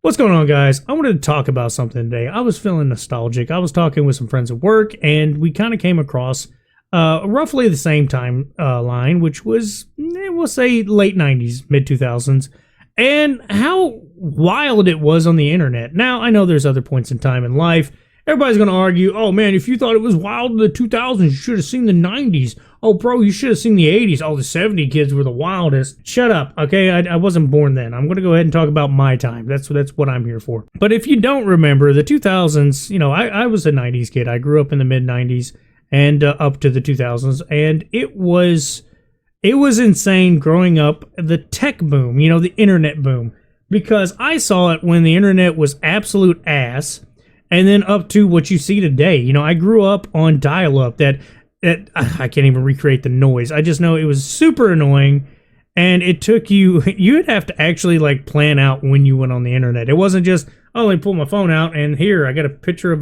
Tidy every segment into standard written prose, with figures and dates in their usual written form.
What's going on, guys? I wanted to talk about something today. I was feeling nostalgic. I was talking with some friends at work, and we kind of came across roughly the same time line, which was, we'll say, late 90s, mid 2000s, and how wild it was on the internet. Now, I know there's other points in time in life. Everybody's going to argue, oh man, if you thought it was wild in the 2000s, you should have seen the 90s. Oh, bro, you should have seen the 80s. Oh, the 70 kids were the wildest. Shut up, okay? I wasn't born then. I'm going to go ahead and talk about my time. That's what I'm here for. But if you don't remember, the 2000s, you know, I was a 90s kid. I grew up in the mid-90s and up to the 2000s, and it was insane growing up. The tech boom, you know, the internet boom, because I saw it when the internet was absolute ass. And then up to what you see today. You know, I grew up on dial-up that I can't even recreate the noise. I just know it was super annoying, and it took you'd have to actually like plan out when you went on the internet. It wasn't just, oh, let me pull my phone out and here I got a picture of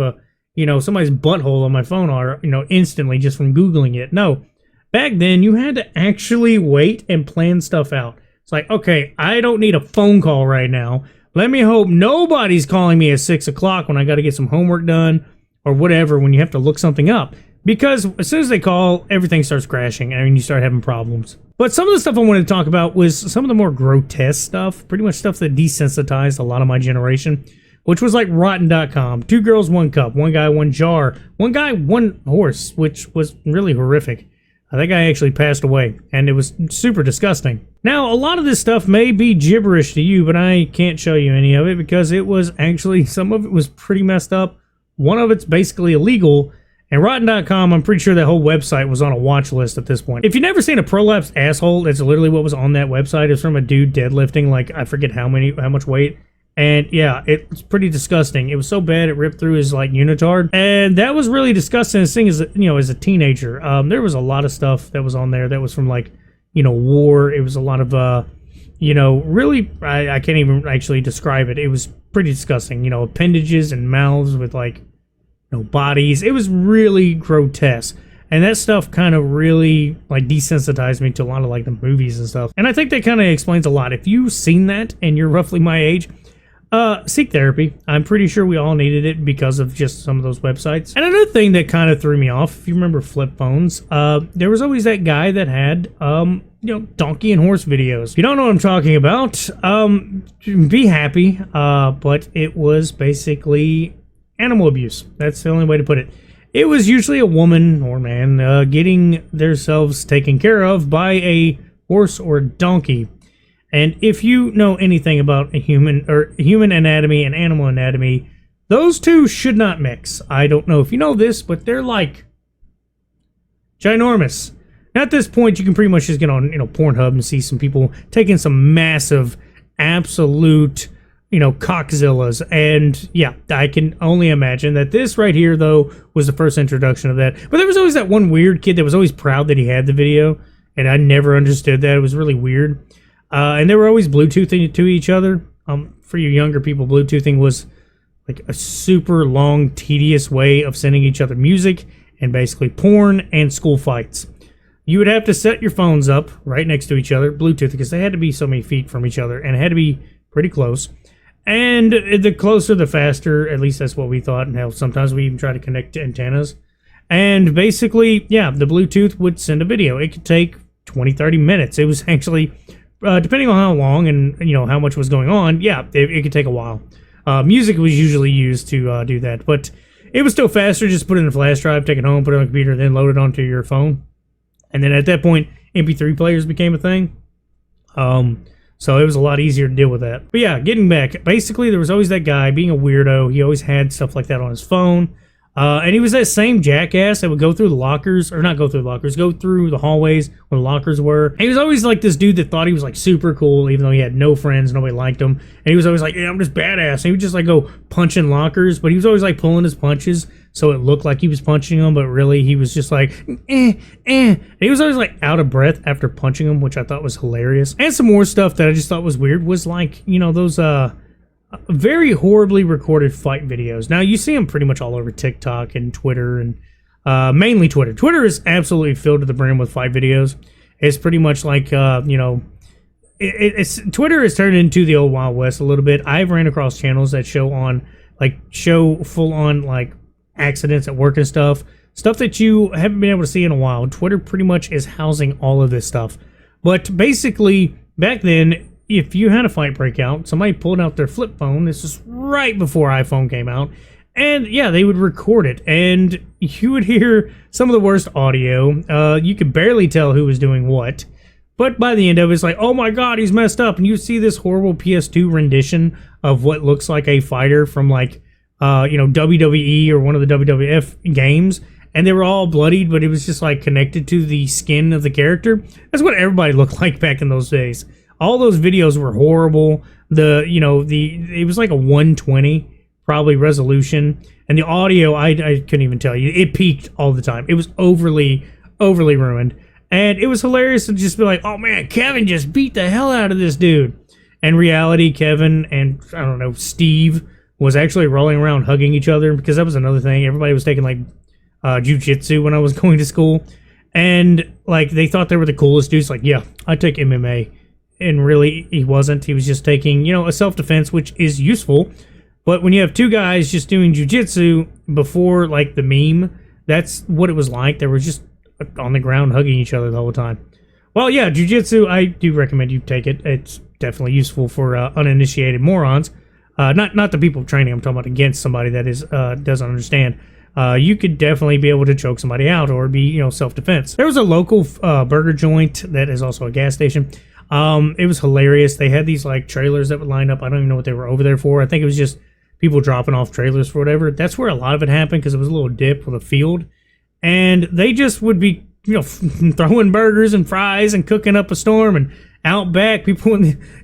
somebody's butthole on my phone, or instantly just from Googling it. No, back then you had to actually wait and plan stuff out. It's like, okay, I don't need a phone call right now. Let me hope nobody's calling me at 6 o'clock when I got to get some homework done or whatever, when you have to look something up. Because as soon as they call, everything starts crashing and you start having problems. But some of the stuff I wanted to talk about was some of the more grotesque stuff, pretty much stuff that desensitized a lot of my generation, which was like Rotten.com. 2 girls, 1 cup, 1 guy, 1 jar, 1 guy, 1 horse, which was really horrific. That guy actually passed away, and it was super disgusting. Now, a lot of this stuff may be gibberish to you, but I can't show you any of it because it was actually, some of it was pretty messed up. One of it's basically illegal, and Rotten.com, I'm pretty sure that whole website was on a watch list at this point. If you've never seen a prolapsed asshole, that's literally what was on that website. It's from a dude deadlifting, like, I forget how much weight. And yeah, it's pretty disgusting. It was so bad it ripped through his like unitard, and that was really disgusting. This thing as a teenager, there was a lot of stuff that was on there that was from like war. It was a lot of really I can't even actually describe it. It was pretty disgusting. Appendages and mouths with like bodies. It was really grotesque. And that stuff kind of really like desensitized me to a lot of like the movies and stuff. And I think that kind of explains a lot. If you've seen that and you're roughly my age, seek therapy. I'm pretty sure we all needed it because of just some of those websites. And another thing that kind of threw me off, if you remember flip phones, there was always that guy that had, donkey and horse videos. If you don't know what I'm talking about, be happy, but it was basically animal abuse. That's the only way to put it. It was usually a woman or man getting themselves taken care of by a horse or a donkey. And if you know anything about human anatomy and animal anatomy, those two should not mix. I don't know if you know this, but they're like ginormous. Now, at this point, you can pretty much just get on Pornhub and see some people taking some massive, absolute, cockzillas. And yeah, I can only imagine that this right here, though, was the first introduction of that. But there was always that one weird kid that was always proud that he had the video, and I never understood that. It was really weird. And they were always Bluetoothing to each other. For you younger people, Bluetoothing was like a super long, tedious way of sending each other music and basically porn and school fights. You would have to set your phones up right next to each other, Bluetooth, because they had to be so many feet from each other, and it had to be pretty close. And the closer, the faster. At least that's what we thought, and hell, sometimes we even try to connect to antennas. And basically, yeah, the Bluetooth would send a video. It could take 20, 30 minutes. It was actually... depending on how long and how much was going on, yeah, it could take a while. Music was usually used to do that, but it was still faster. Just put it in a flash drive, take it home, put it on a computer, then load it onto your phone. And then at that point, MP3 players became a thing. So it was a lot easier to deal with that. But yeah, getting back, basically there was always that guy being a weirdo. He always had stuff like that on his phone. And he was that same jackass that would go through the lockers, or not go through the lockers, go through the hallways where the lockers were. And he was always like this dude that thought he was like super cool, even though he had no friends, nobody liked him. And he was always like, yeah, I'm just badass. And he would just like go punching lockers, but he was always like pulling his punches so it looked like he was punching them, but really he was just like, And he was always like out of breath after punching them, which I thought was hilarious. And some more stuff that I just thought was weird was like, those, very horribly recorded fight videos. Now, you see them pretty much all over TikTok and Twitter, and mainly Twitter. Twitter is absolutely filled to the brim with fight videos. It's pretty much like, it's Twitter has turned into the old Wild West a little bit. I've ran across channels that show full on like accidents at work and stuff that you haven't been able to see in a while. Twitter pretty much is housing all of this stuff. But basically, back then, if you had a fight break out, somebody pulled out their flip phone. This is right before iPhone came out. And yeah, they would record it, and you would hear some of the worst audio. You could barely tell who was doing what. But by the end of it, it's like, oh my god, he's messed up. And you see this horrible PS2 rendition of what looks like a fighter from like, WWE or one of the WWF games. And they were all bloodied, but it was just like connected to the skin of the character. That's what everybody looked like back in those days. All those videos were horrible. It was like a 120 probably resolution, and the audio I couldn't even tell you. It peaked all the time. It was overly ruined, and it was hilarious to just be like, oh man, Kevin just beat the hell out of this dude. In reality, Kevin and I don't know, Steve was actually rolling around hugging each other, because that was another thing. Everybody was taking like jiu-jitsu when I was going to school, and like they thought they were the coolest dudes. Like, yeah, I take MMA, and really he wasn't. He was just taking a self-defense, which is useful. But when you have two guys just doing jiu-jitsu before, like, the meme, that's what it was like. They were just on the ground hugging each other the whole time. Well, yeah, jiu-jitsu, I do recommend you take it. It's definitely useful for uninitiated morons. Not the people training. I'm talking about against somebody that doesn't understand. You could definitely be able to choke somebody out or be, self-defense. There was a local burger joint that is also a gas station. It was hilarious. They had these, like, trailers that would line up. I don't even know what they were over there for. I think it was just people dropping off trailers for whatever. That's where a lot of it happened, because it was a little dip with a field. And they just would be, throwing burgers and fries and cooking up a storm. And out back, people,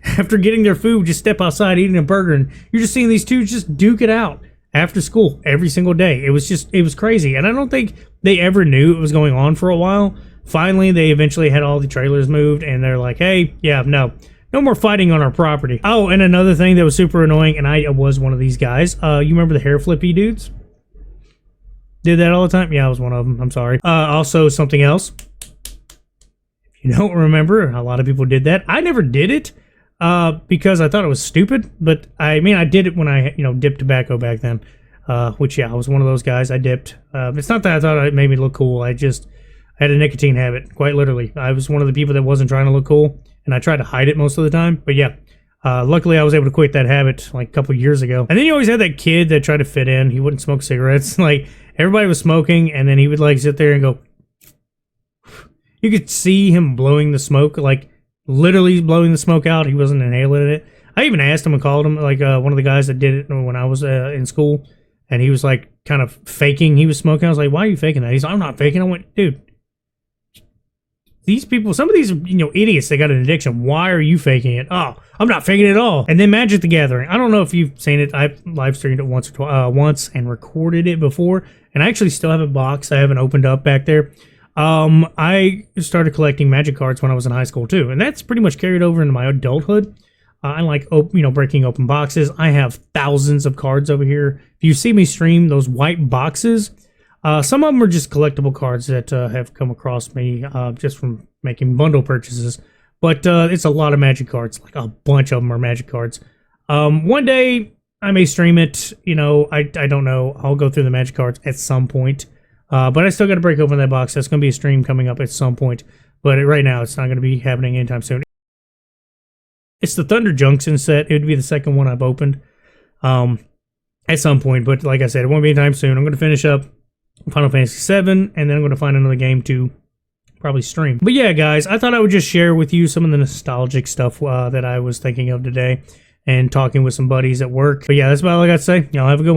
after getting their food, just step outside eating a burger. And you're just seeing these two just duke it out after school every single day. It was crazy. And I don't think they ever knew it was going on for a while. Finally, they eventually had all the trailers moved, and they're like, hey, yeah, no more fighting on our property. Oh, and another thing that was super annoying, and I was one of these guys. You remember the hair flippy dudes? Did that all the time? Yeah, I was one of them. I'm sorry. Also, something else. If you don't remember, a lot of people did that. I never did it because I thought it was stupid. But, I did it when I, dipped tobacco back then. Which, yeah, I was one of those guys. I dipped. It's not that I thought it made me look cool. I had a nicotine habit, quite literally. I was one of the people that wasn't trying to look cool, and I tried to hide it most of the time. But yeah, luckily I was able to quit that habit like a couple years ago. And then you always had that kid that tried to fit in. He wouldn't smoke cigarettes. Like, everybody was smoking, and then he would like sit there and go. You could see him blowing the smoke, like literally blowing the smoke out. He wasn't inhaling it. I even asked him and called him, like one of the guys that did it when I was in school, and he was like kind of faking he was smoking. I was like, why are you faking that? He's like, I'm not faking. I went, dude. These people, some of these, idiots, they got an addiction. Why are you faking it? Oh, I'm not faking it at all. And then Magic the Gathering. I don't know if you've seen it. I've live streamed it once and recorded it before. And I actually still have a box I haven't opened up back there. I started collecting Magic cards when I was in high school too. And that's pretty much carried over into my adulthood. I like, breaking open boxes. I have thousands of cards over here. If you see me stream those white boxes, some of them are just collectible cards that have come across me just from making bundle purchases. But it's a lot of Magic cards. Like a bunch of them are Magic cards. One day I may stream it. I don't know. I'll go through the Magic cards at some point. But I still got to break open that box. That's going to be a stream coming up at some point. But right now it's not going to be happening anytime soon. It's the Thunder Junction set. It would be the second one I've opened at some point. But like I said, it won't be anytime soon. I'm going to finish up Final Fantasy VII, and then I'm going to find another game to probably stream. But yeah, guys, I thought I would just share with you some of the nostalgic stuff that I was thinking of today and talking with some buddies at work. But yeah, that's about all I got to say. Y'all have a good one.